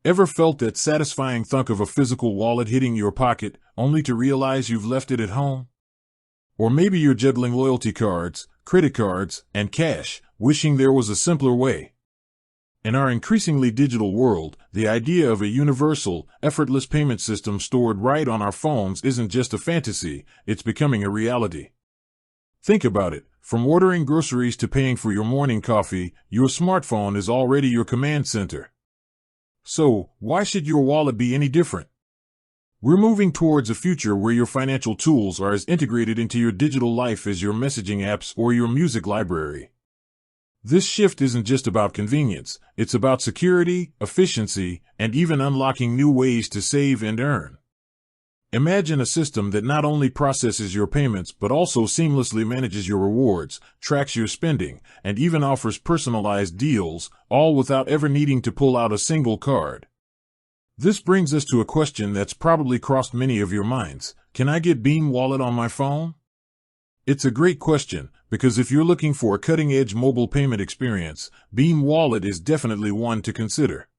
Ever felt that satisfying thunk of a physical wallet hitting your pocket, only to realize you've left it at home? Or maybe you're juggling loyalty cards, credit cards, and cash, wishing there was a simpler way. In our increasingly digital world, the idea of a universal, effortless payment system stored right on our phones isn't just a fantasy, it's becoming a reality. Think about it. From ordering groceries to paying for your morning coffee, your smartphone is already your command center. So, why should your wallet be any different? We're moving towards a future where your financial tools are as integrated into your digital life as your messaging apps or your music library. This shift isn't just about convenience, it's about security, efficiency, and even unlocking new ways to save and earn. Imagine a system that not only processes your payments but also seamlessly manages your rewards, tracks your spending, and even offers personalized deals, all without ever needing to pull out a single card. This brings us to a question that's probably crossed many of your minds. Can I get Beam Wallet on my phone? It's a great question, because if you're looking for a cutting-edge mobile payment experience, Beam Wallet is definitely one to consider.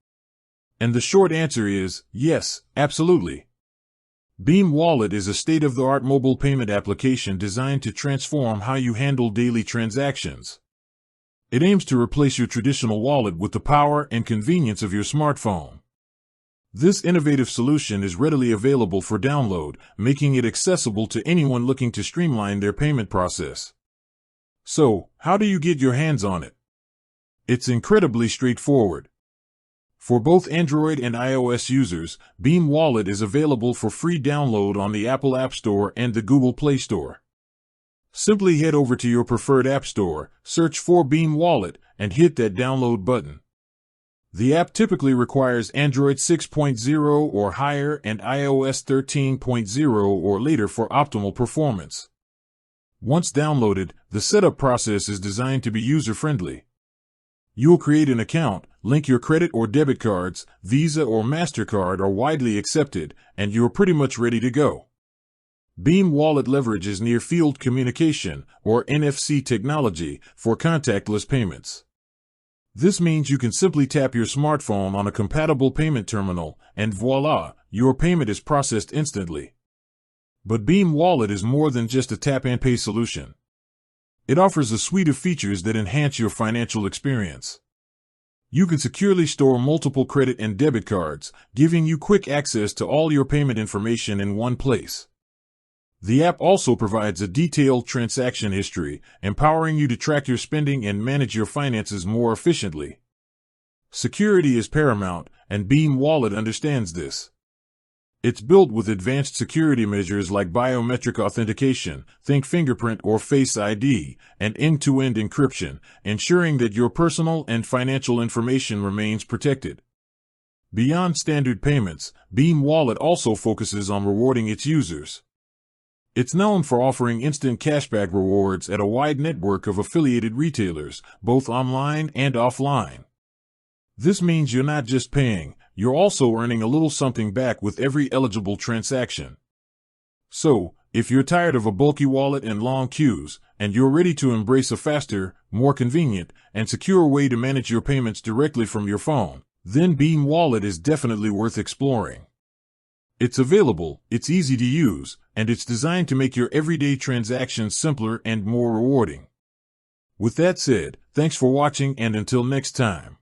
And the short answer is, yes, absolutely. Beam Wallet is a state-of-the-art mobile payment application designed to transform how you handle daily transactions. It aims to replace your traditional wallet with the power and convenience of your smartphone. This innovative solution is readily available for download, making it accessible to anyone looking to streamline their payment process. So, how do you get your hands on it? It's incredibly straightforward. For both Android and iOS users, Beam Wallet is available for free download on the Apple App Store and the Google Play Store. Simply head over to your preferred app store, search for Beam Wallet, and hit that download button. The app typically requires Android 6.0 or higher and iOS 13.0 or later for optimal performance. Once downloaded, the setup process is designed to be user-friendly. You'll create an account, link your credit or debit cards, Visa or MasterCard are widely accepted, and you're pretty much ready to go. Beam Wallet leverages near-field communication, or NFC technology, for contactless payments. This means you can simply tap your smartphone on a compatible payment terminal, and voila, your payment is processed instantly. But Beam Wallet is more than just a tap-and-pay solution. It offers a suite of features that enhance your financial experience. You can securely store multiple credit and debit cards, giving you quick access to all your payment information in one place. The app also provides a detailed transaction history, empowering you to track your spending and manage your finances more efficiently. Security is paramount, and Beam Wallet understands this. It's built with advanced security measures like biometric authentication, think fingerprint or Face ID, and end-to-end encryption, ensuring that your personal and financial information remains protected. Beyond standard payments, Beam Wallet also focuses on rewarding its users. It's known for offering instant cashback rewards at a wide network of affiliated retailers, both online and offline. This means you're not just paying, you're also earning a little something back with every eligible transaction. So, if you're tired of a bulky wallet and long queues, and you're ready to embrace a faster, more convenient, and secure way to manage your payments directly from your phone, then Beam Wallet is definitely worth exploring. It's available, it's easy to use, and it's designed to make your everyday transactions simpler and more rewarding. With that said, thanks for watching, and until next time.